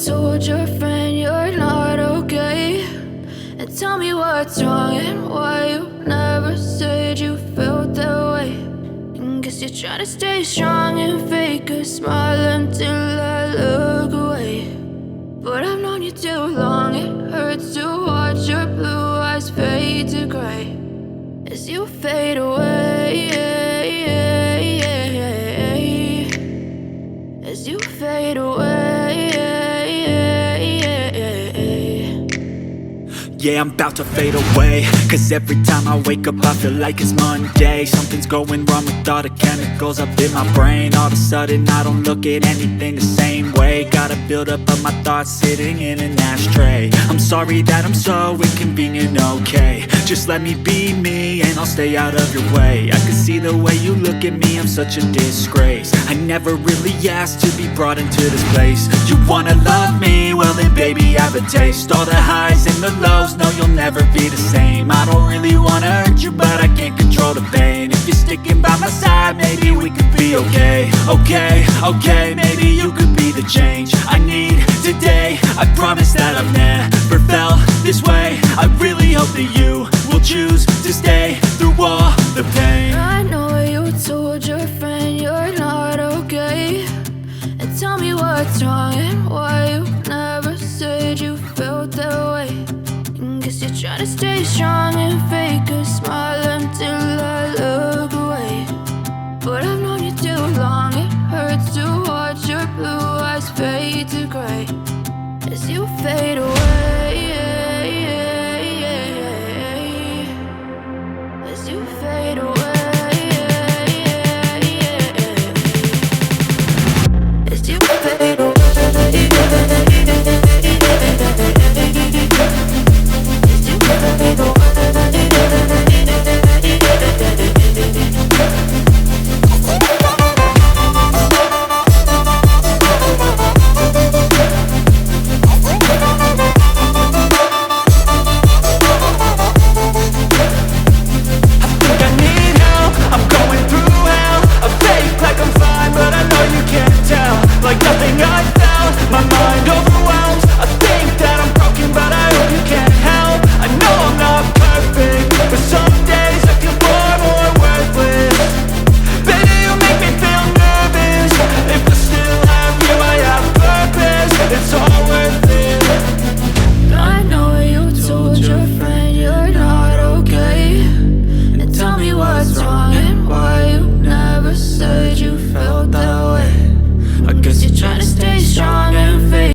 told your friend you're not okay, and tell me what's wrong and why you never said you felt that way. And guess you're trying to stay strong and fake a smile until I look away. But I've known you too long, it hurts to watch your blue eyes fade to gray as you fade away, as you fade away. Yeah, I'm about to fade away, cause every time I wake up I feel like it's Monday. Something's going wrong with all the chemicals up in my brain. All of a sudden I don't look at anything the same way. Gotta build up of my thoughts sitting in an ashtray. I'm sorry that I'm so inconvenient, okay. Just let me be me and I'll stay out of your way. I can see the way you look at me, I'm such a disgrace. I never really asked to be brought into this place. You wanna love me? Well then baby I have a taste. All the highs and the lows, no you'll never be the same. I don't really wanna hurt you but I can't control the pain. If you're sticking by my side maybe we could be okay. Okay, maybe you could be the change I need today. I promise that I've never felt this way. I really hope that you will choose to stay through all the pain. I know you told your friend you're not okay, and tell me what's wrong and why you never said you felt that way. And guess you're trying to stay strong and fake a smile until I look away.